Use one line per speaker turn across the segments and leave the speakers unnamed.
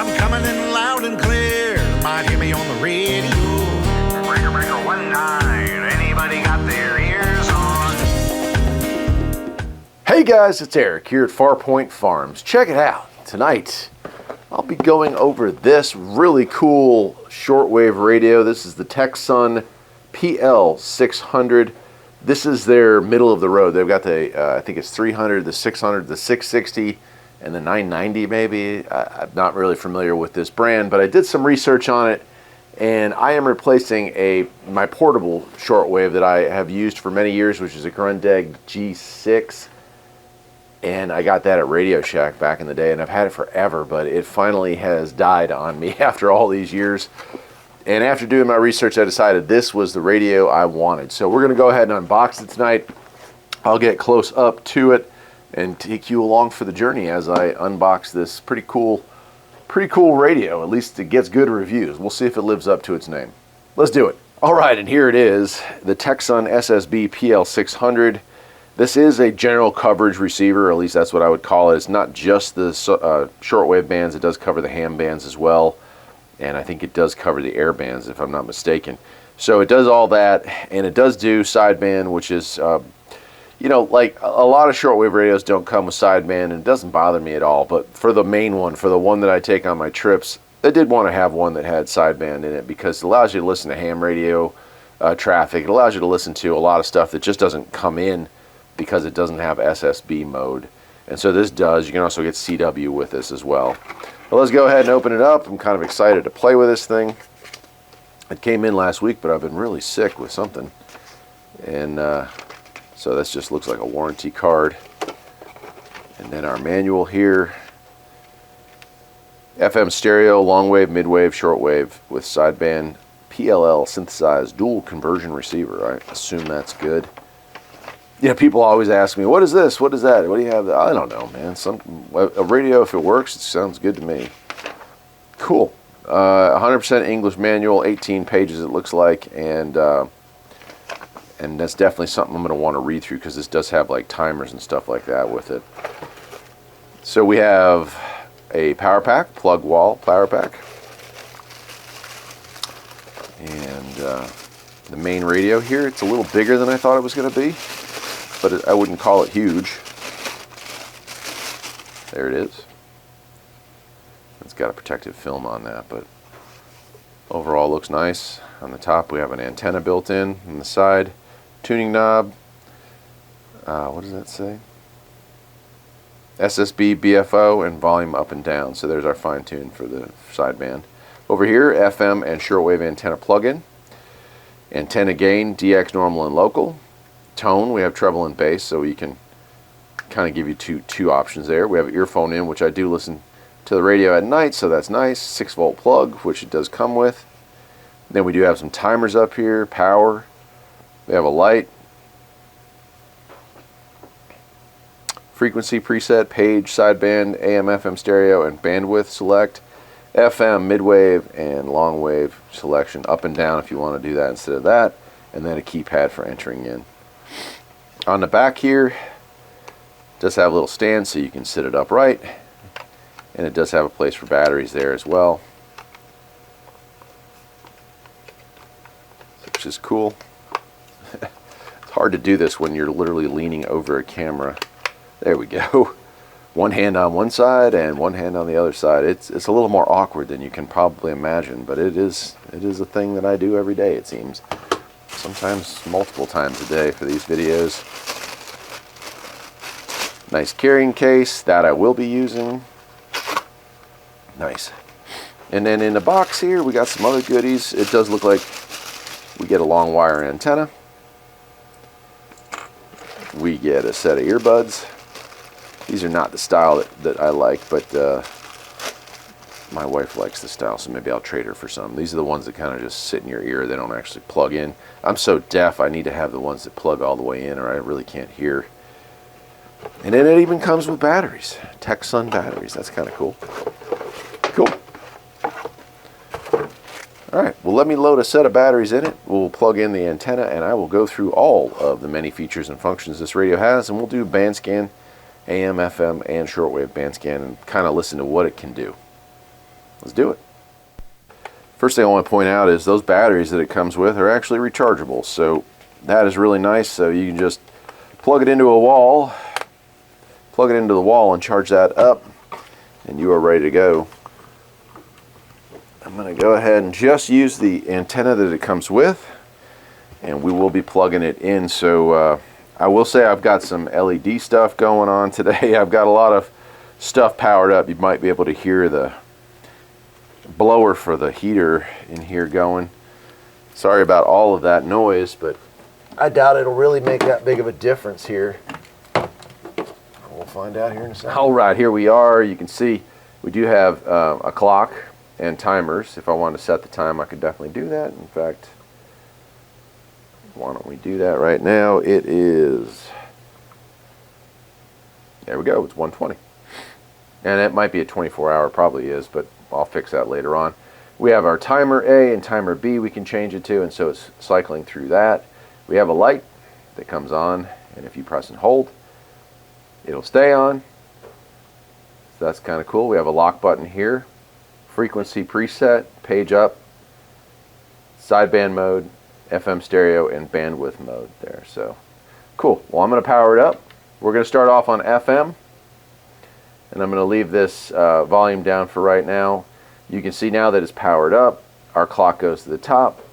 I'm coming in loud and clear. Might hear me on the radio. Breaker, breaker, 1-9. Anybody got their ears on?
Hey guys, it's Eric here at Farpoint Farms. Check it out. Tonight, I'll be going over this really cool shortwave radio. This is the Tecsun PL600. This is their middle of the road. They've got the, I think it's 300, the 600, the 660, and the 990 maybe. I'm not really familiar with this brand, but I did some research on it, and I am replacing my portable shortwave that I have used for many years, which is a Grundig G6, and I got that at Radio Shack back in the day, and I've had it forever, but it finally has died on me after all these years. And after doing my research, I decided this was the radio I wanted. So we're going to go ahead and unbox it tonight. I'll get close up to it and take you along for the journey as I unbox this pretty cool radio. At least it gets good reviews. We'll see if it lives up to its name. Let's do it. All right, and here it is, the Tecsun SSB PL600. This is a general coverage receiver, or at least that's what I would call it. It's not just the shortwave bands. It does cover the ham bands as well. And I think it does cover the air bands, if I'm not mistaken. So it does all that, and it does do sideband, which is, you know, like a lot of shortwave radios don't come with sideband, and it doesn't bother me at all. But for the main one, for the one that I take on my trips, I did want to have one that had sideband in it because it allows you to listen to ham radio traffic. It allows you to listen to a lot of stuff that just doesn't come in because it doesn't have SSB mode. And so this does. You can also get CW with this as well. Well, let's go ahead and open it up. I'm kind of excited to play with this thing. It came in last week, but I've been really sick with something. And so this just looks like a warranty card. And then our manual here. FM stereo, longwave, midwave, shortwave with sideband, PLL synthesized dual conversion receiver. I assume that's good. Yeah, people always ask me, what is this? What is that? What do you have? I don't know, man. A radio, if it works, it sounds good to me. Cool. 100% English manual, 18 pages it looks like, and that's definitely something I'm going to want to read through because this does have like timers and stuff like that with it. So we have a power pack, plug wall power pack, and the main radio here. It's a little bigger than I thought it was going to be, but I wouldn't call it huge. There it is. It's got a protective film on that, but overall looks nice. On the top we have an antenna built in on the side, tuning knob. What does that say? SSB, BFO, and volume up and down. So there's our fine tune for the sideband. Over here, FM and shortwave antenna plug-in. Antenna gain, DX, normal, and local. Tone, we have treble and bass, so you can kind of give you two options there. We have an earphone in, which I do listen to the radio at night, so that's nice. 6-volt plug, which it does come with. Then we do have some timers up here, power. We have a light. Frequency preset, page, sideband, AM, FM stereo, and bandwidth select. FM, midwave, and longwave selection, up and down if you want to do that instead of that. And then a keypad for entering in. On the back here, it does have a little stand so you can sit it upright, and it does have a place for batteries there as well, which is cool. It's hard to do this when you're literally leaning over a camera. There we go. One hand on one side and one hand on the other side. It's a little more awkward than you can probably imagine, but it is a thing that I do every day, it seems. Sometimes multiple times a day for these videos. Nice carrying case that I will be using. Nice. And then in the box here we got some other goodies. It does look like we get a long wire antenna. We get a set of earbuds. These are not the style that I like, but my wife likes the style, so maybe I'll trade her for some. These are the ones that kind of just sit in your ear. They don't actually plug in. I'm so deaf, I need to have the ones that plug all the way in, or I really can't hear. And then it even comes with batteries. Tecsun batteries. That's kind of cool. Cool. Alright, well, let me load a set of batteries in it. We'll plug in the antenna, and I will go through all of the many features and functions this radio has, and we'll do band scan, AM, FM, and shortwave band scan, and kind of listen to what it can do. let's do it. First thing I want to point out is those batteries that it comes with are actually rechargeable, so that is really nice. So you can just plug it into a wall, plug it into the wall and charge that up, and you are ready to go. I'm going to go ahead and just use the antenna that it comes with, and we will be plugging it in. So I will say I've got some LED stuff going on today. I've got a lot of stuff powered up. You might be able to hear the blower for the heater in here going. Sorry about all of that noise, but I doubt it'll really make that big of a difference here. We'll find out here in a second. All right, here we are. You can see we do have a clock and timers. If I wanted to set the time, I could definitely do that. In fact, why don't we do that right now? It is, there we go, it's 1:20. And it might be a 24-hour, probably is, but I'll fix that later on. We have our timer A and timer B we can change it to, and so it's cycling through that. We have a light that comes on, and if you press and hold, it'll stay on. So that's kind of cool. We have a lock button here, frequency preset, page up, sideband mode, FM stereo, and bandwidth mode there. So cool. Well, I'm going to power it up. We're going to start off on FM. And I'm going to leave this volume down for right now. You can see now that it's powered up. Our clock goes to the top.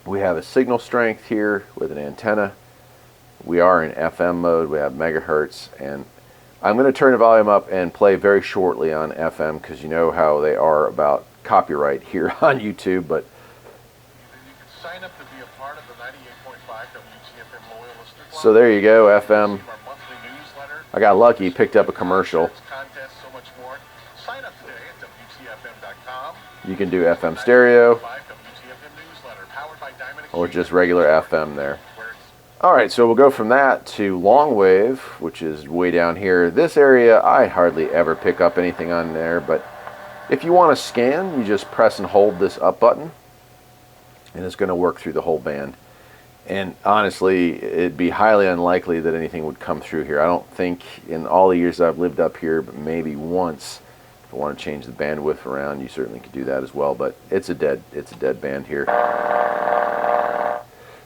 We have a signal strength here with an antenna. We are in FM mode. We have megahertz. And I'm going to turn the volume up and play very shortly on FM because you know how they are about copyright here on YouTube. But
you can sign up to be a part of the 98.5 WTFM Loyalist Club.
So there you go, FM. I got lucky, picked up a commercial. You can do FM stereo or just regular FM there. Alright, so we'll go from that to longwave, which is way down here. This area, I hardly ever pick up anything on there, but if you want to scan, you just press and hold this up button, and it's going to work through the whole band. And honestly, it'd be highly unlikely that anything would come through here. I don't think in all the years I've lived up here, but maybe once, if I want to change the bandwidth around, you certainly could do that as well. But it's a dead band here.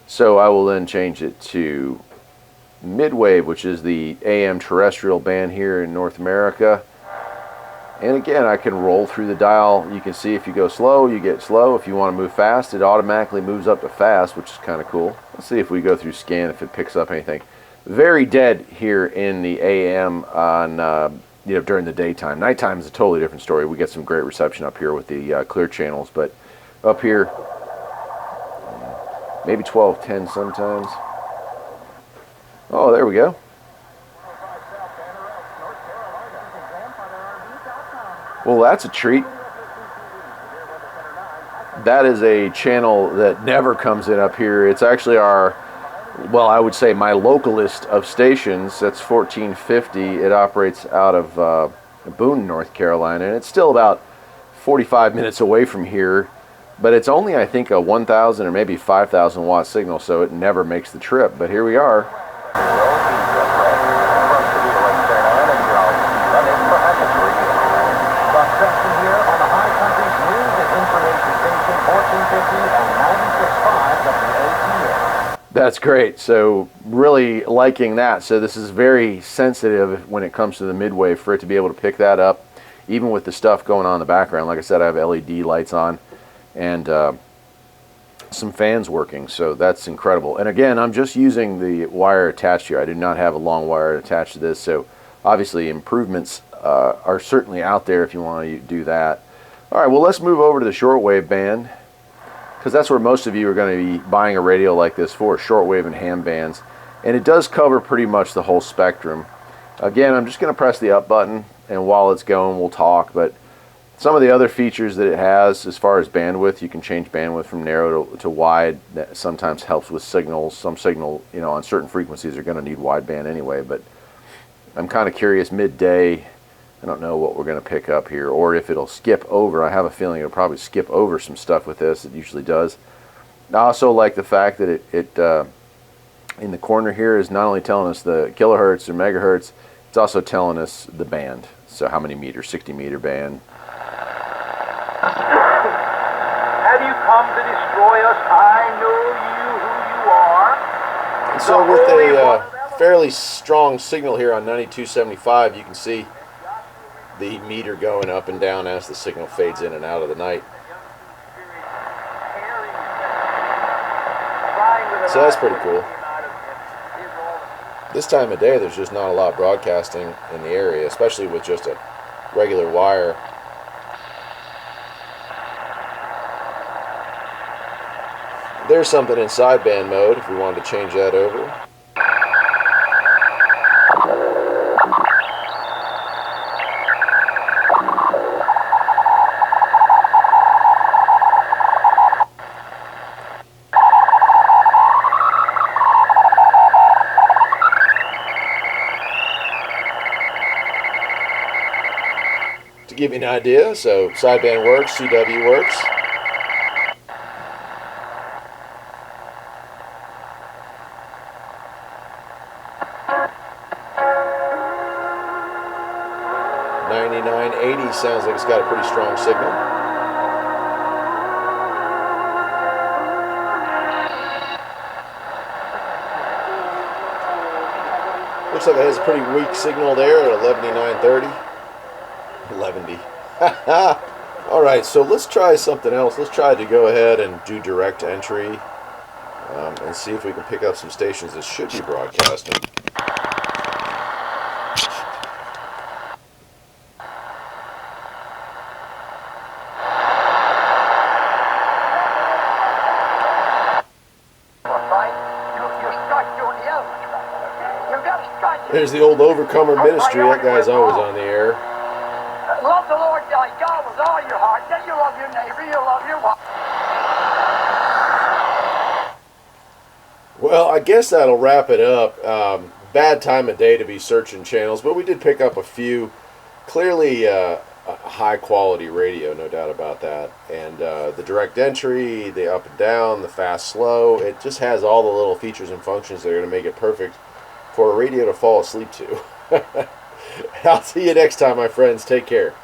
So I will then change it to Midwave, which is the AM terrestrial band here in North America. And again, I can roll through the dial. You can see if you go slow, you get slow. If you want to move fast, it automatically moves up to fast, which is kind of cool. Let's see if we go through scan, if it picks up anything. Very dead here in the AM on during the daytime. Nighttime is a totally different story. We get some great reception up here with the clear channels, but up here, maybe 12, 10 sometimes. Oh, there we go. Well, that's a treat. That is a channel that never comes in up here. It's actually our, well, I would say my localist of stations. That's 1450. It operates out of Boone, North Carolina, and it's still about 45 minutes away from here. But it's only, I think, a 1,000 or maybe 5,000 watt signal, so it never makes the trip. But here we are. That's great. So really liking that. So this is very sensitive when it comes to the midwave for it to be able to pick that up, even with the stuff going on in the background. Like I said, I have LED lights on and some fans working, so that's incredible. And again, I'm just using the wire attached here. I do not have a long wire attached to this, so obviously improvements are certainly out there if you want to do that. All right, well, let's move over to the shortwave band, because that's where most of you are going to be buying a radio like this for, shortwave and ham bands. And it does cover pretty much the whole spectrum. Again, I'm just going to press the up button, and while it's going, we'll talk. But some of the other features that it has, as far as bandwidth, you can change bandwidth from narrow to wide. That sometimes helps with signals. Some signal, on certain frequencies are going to need wideband anyway. But I'm kind of curious midday. I don't know what we're going to pick up here, or if it'll skip over. I have a feeling it'll probably skip over some stuff with this. It usually does. I also like the fact that it in the corner here is not only telling us the kilohertz or megahertz, it's also telling us the band. So how many meters, 60 meter band.
come to destroy us. I know you who you are.
And so with a fairly strong signal here on 9275, you can see the meter going up and down as the signal fades in and out of the night. So that's pretty cool. This time of day, there's just not a lot broadcasting in the area, especially with just a regular wire. There's something in sideband mode if we wanted to change that over. To give you an idea, so sideband works, CW works. .9980 sounds like it's got a pretty strong signal. Looks like it has a pretty weak signal there at 11:930. 11D. Alright, so let's try something else. Let's try to go ahead and do direct entry and see if we can pick up some stations that should be broadcasting. There's the old Overcomer Ministry. That guy's always on the air.
Love the Lord thy God with all your heart. Then you love your neighbor. You love your wife.
Well, I guess that'll wrap it up. Bad time of day to be searching channels, but we did pick up a few. Clearly a high quality radio, no doubt about that. And the direct entry, the up and down, the fast slow, it just has all the little features and functions that are going to make it perfect for a radio to fall asleep to. I'll see you next time, my friends. Take care.